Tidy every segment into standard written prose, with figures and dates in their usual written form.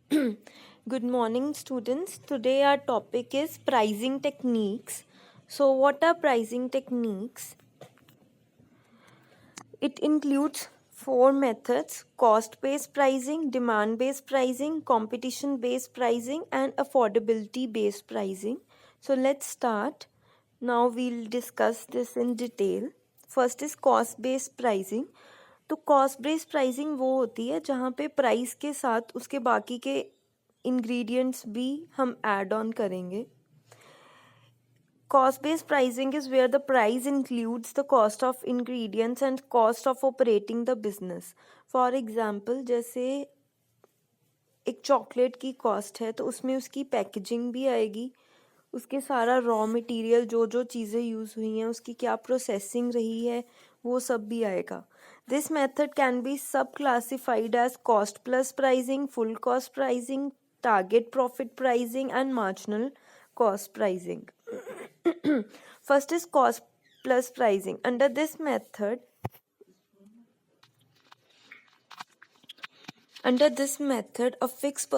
Good morning, students. Today our topic is pricing techniques. So, what are pricing techniques? It includes four methods: cost based pricing, demand based pricing, competition based pricing, and affordability based pricing. So, let's start. Now, we'll discuss this in detail. First is cost based pricing. तो cost based pricing वो होती है जहाँ पे price के साथ उसके बाकी के इंग्रेडिएंट्स भी हम ऐड ऑन करेंगे. Cost based pricing is where the price includes the cost of ingredients and cost of operating the business. For example, जैसे एक चॉकलेट की कॉस्ट है तो उसमें उसकी पैकेजिंग भी आएगी, उसके सारा रॉ मटेरियल जो जो चीज़ें यूज़ हुई हैं उसकी क्या प्रोसेसिंग रही है वो सब भी आएगा. This method can be sub classified as cost plus pricing, full cost pricing, target profit pricing and marginal cost pricing. First is cost plus pricing. Under this method, a fixed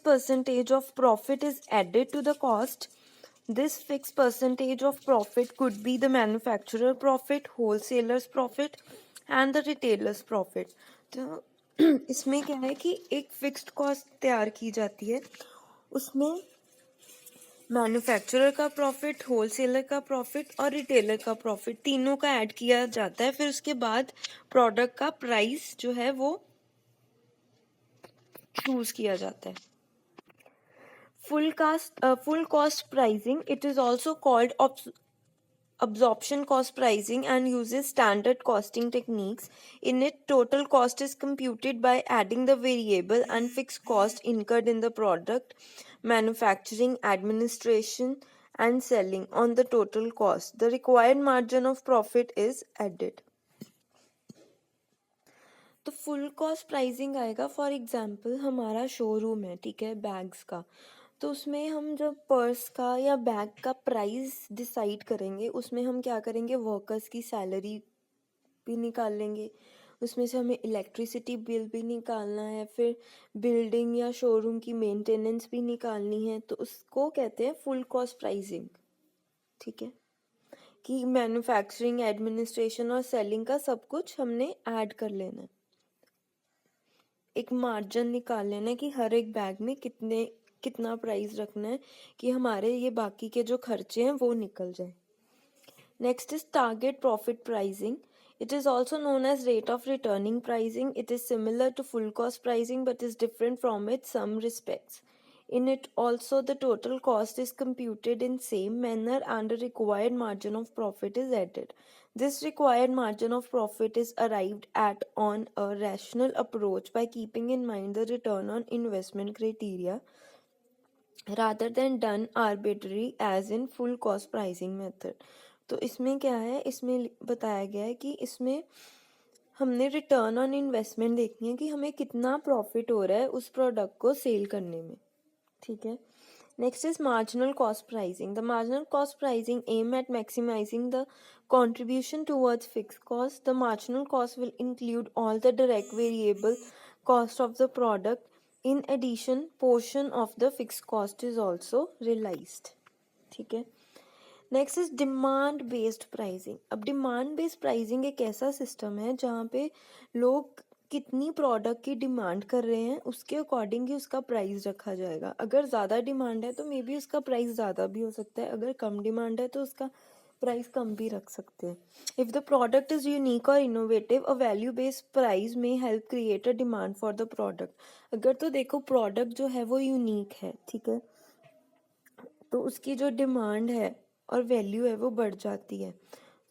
percentage of profit is added to the cost. This fixed percentage of profit could be the manufacturer profit, wholesaler's profit, and the retailer's profit. तो इसमें क्या है कि एक fixed cost तैयार की जाती है, उसमें मैन्युफैक्चरर का प्रॉफिट, होलसेलर का प्रॉफिट और रिटेलर का प्रॉफिट तीनों का ऐड किया जाता है. फिर उसके बाद प्रोडक्ट का प्राइस जो है वो चूज किया जाता है. full cost pricing, it is also called absorption cost pricing and uses standard costing techniques. In it, total cost is computed by adding the variable and fixed cost incurred in the product, manufacturing, administration, and selling on the total cost. The required margin of profit is added. तो full cost pricing आएगा. For example हमारा showroom है, ठीक है, bags का. तो उसमें हम जब पर्स का या बैग का प्राइस डिसाइड करेंगे उसमें हम क्या करेंगे, वर्कर्स की सैलरी भी निकाल लेंगे, उसमें से हमें इलेक्ट्रिसिटी बिल भी निकालना है, फिर बिल्डिंग या शोरूम की मेंटेनेंस भी निकालनी है. तो उसको कहते हैं फुल कॉस्ट प्राइसिंग. ठीक है, कि मैन्युफैक्चरिंग, एडमिनिस्ट्रेशन और सेलिंग का सब कुछ हमने ऐड कर लेना है. एक मार्जिन निकाल लेना है कि हर एक बैग में कितना प्राइस रखना है कि हमारे ये बाकी के जो खर्चे हैं वो निकल जाए. Next is target profit pricing. It is also known as rate of returning pricing. It is similar to full cost pricing but is different from it some respects. In it also the total cost is computed in same manner and a required margin of profit is added. This required margin of profit is arrived at on a rational approach by keeping in mind the return on investment criteria rather than done arbitrary as in full cost pricing method. तो इसमें क्या है, इसमें बताया गया है कि इसमें हमने रिटर्न ऑन इन्वेस्टमेंट देखनी है कि हमें कितना प्रॉफिट हो रहा है उस प्रोडक्ट को सेल करने में. ठीक है. Next is marginal cost pricing. The marginal cost pricing aim at maximising the contribution towards fixed cost. The marginal cost will include all the direct variable cost of the product. In addition, portion of the fixed cost is also realized. ठीक है. Next is demand based pricing. अब demand based pricing एक ऐसा system है जहाँ पे लोग कितनी प्रोडक्ट की डिमांड कर रहे हैं उसके अकॉर्डिंग ही उसका प्राइस रखा जाएगा. अगर ज़्यादा डिमांड है तो मे बी उसका प्राइस ज़्यादा भी हो सकता है, अगर कम डिमांड है तो उसका प्राइस कम भी रख सकते हैं. If the product is unique और innovative, a value based price में help create a demand for the product. अगर तो देखो प्रोडक्ट जो है वो यूनिक है, ठीक है, तो उसकी जो डिमांड है और वैल्यू है वो बढ़ जाती है,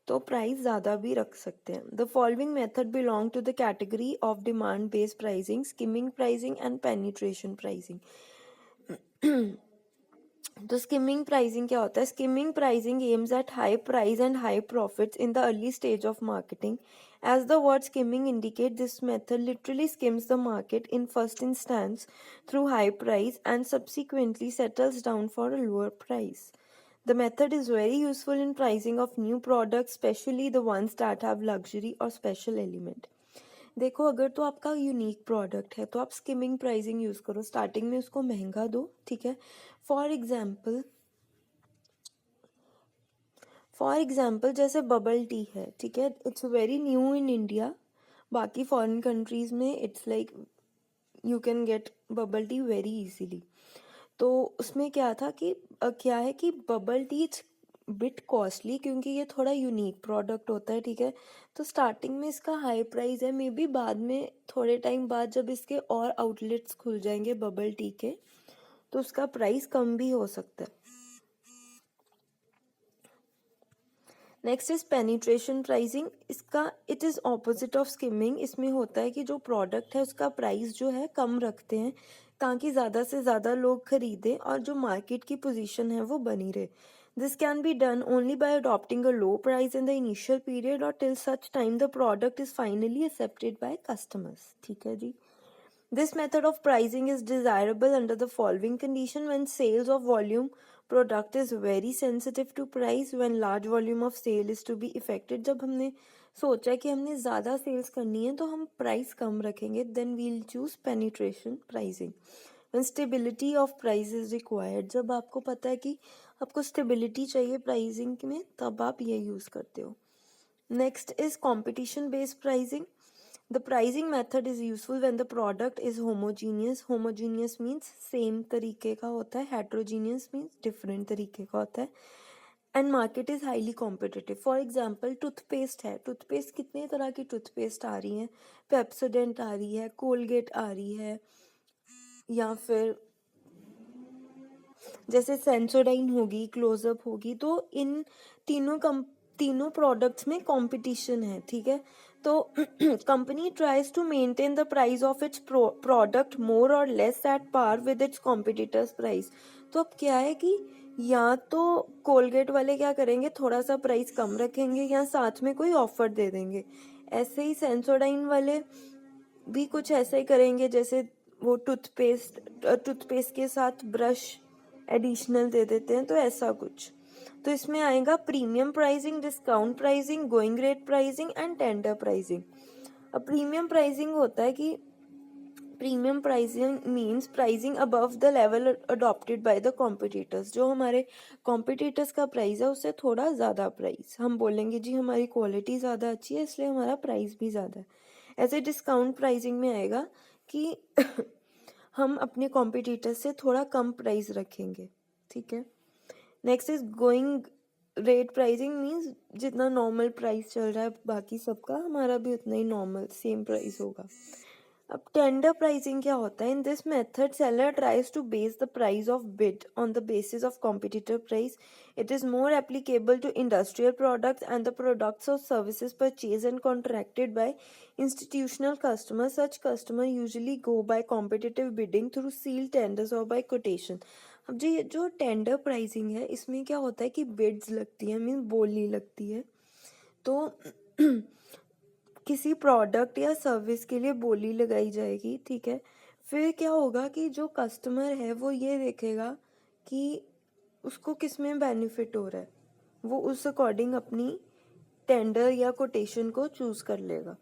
तो प्राइस ज़्यादा भी रख सकते हैं. The following method belong to the category of demand based pricing: skimming pricing and penetration pricing. तो स्किमिंग प्राइसिंग क्या होता है? Skimming pricing aims at high price and high profits in the early stage of marketing. As the word skimming indicates, this method literally skims the market in first instance through high price and subsequently settles down for a lower price. The method is very useful in pricing of new products, especially the ones that have luxury or special element. देखो अगर तो आपका unique product है तो आप skimming pricing use करो, starting में उसको महंगा दो, ठीक है। फॉर एग्जाम्पल फॉर एग्जाम्पल जैसे बबल टी है, ठीक है, it's very new in India. बाकी फॉरेन कंट्रीज में it's like you can get bubble tea very easily. तो उसमें क्या था कि क्या है कि bubble tea it's bit costly, क्योंकि ये थोड़ा यूनिक प्रोडक्ट होता है, ठीक है। तो स्टार्टिंग में इसका हाई प्राइस है, मे बी बाद में थोड़े टाइम बाद जब इसके और आउटलेट्स खुल जाएंगे बबल टी के, तो उसका प्राइस कम भी हो सकता है। Next is penetration pricing. इसका it is opposite of skimming. इसमें होता है कि जो प्रोडक्ट है उसका प्राइस जो है कम रखते हैं ताकि ज़्यादा से ज़्यादा लोग खरीदें और जो मार्केट की पोजीशन है वो बनी रहे। This can be done only by adopting a low price in the initial period और till such time the product is finally accepted by customers, ठीक है जी। This method of pricing is desirable under the following condition: when sales of volume product is very sensitive to price, when large volume of sale is to be effected। जब हमने सोचा कि हमने ज़्यादा sales करनी है तो हम प्राइस कम रखेंगे, then we'll choose penetration pricing। when stability of price is required, जब आपको पता है कि आपको stability चाहिए प्राइसिंग में, तब आप ये यूज़ करते हो। Next is competition based pricing। The pricing method is useful when the product is homogeneous। Homogeneous means same तरीके का होता है, heterogeneous means different तरीके का होता है, and market is highly competitive। For example toothpaste है, टूथपेस्ट कितने तरह की टूथपेस्ट आ रही हैं, पेप्सोडेंट आ रही है, कोलगेट आ रही है, या फिर जैसे सेंसोडाइन होगी, क्लोजअप होगी। तो इन तीनों प्रोडक्ट्स में कंपटीशन है, ठीक है। तो company tries to maintain the price of its product more or less at par with its competitors price. तो अब क्या है कि या तो कोलगेट वाले क्या करेंगे, थोड़ा सा प्राइस कम रखेंगे या साथ में कोई ऑफर दे देंगे। ऐसे ही सेंसोडाइन वाले भी कुछ ऐसा ही करेंगे, जैसे वो टूथपेस्ट के साथ ब्रश एडिशनल दे देते हैं, तो ऐसा कुछ। तो इसमें आएगा premium pricing, discount pricing, going rate pricing and tender pricing. अब प्रीमियम प्राइसिंग होता है कि premium pricing means pricing above the level adopted by the competitors. जो हमारे कॉम्पिटिटर्स का प्राइस है उससे थोड़ा ज़्यादा प्राइस, हम बोलेंगे जी हमारी क्वालिटी ज़्यादा अच्छी है इसलिए हमारा प्राइस भी ज़्यादा है। ऐसे डिस्काउंट प्राइसिंग में आएगा कि हम अपने कॉम्पिटिटर्स से थोड़ा कम प्राइस रखेंगे, ठीक है। Next is going rate pricing means जितना नॉर्मल प्राइस चल रहा है बाकी सबका, हमारा भी उतना ही नॉर्मल सेम प्राइस होगा। अब टेंडर प्राइसिंग क्या होता है? In this method seller tries to base the price of bid on the basis of competitor price. It is more applicable to industrial products and the products or services purchase and contracted by institutional customers। Such customer usually go by competitive bidding through sealed tenders or by quotation। अब जी जो tender pricing है इसमें क्या होता है कि beads लगती है, मीन बोली लगती है। तो किसी प्रोडक्ट या सर्विस के लिए बोली लगाई जाएगी, ठीक है। फिर क्या होगा कि जो कस्टमर है वो ये देखेगा कि उसको किस में बेनिफिट हो रहा है, वो उस अकॉर्डिंग अपनी टेंडर या कोटेशन को चूज कर लेगा।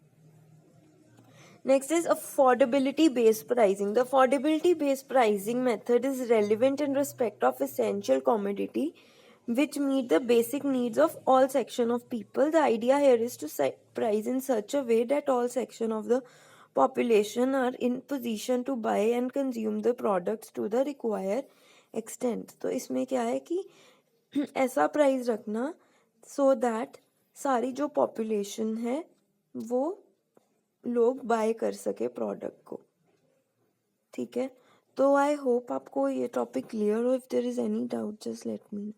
Next is affordability based pricing। The affordability based pricing method is relevant in respect of essential commodity which meet the basic needs of all section of people। The idea here is to set price in such a way that all section of the population are in position to buy and consume the products to the required extent। तो इसमें क्या है कि ऐसा price रखना so that सारी जो population है वो लोग बाय कर सके प्रोडक्ट को, ठीक है। तो आई होप आपको ये टॉपिक क्लियर हो। If there is any doubt just let me no.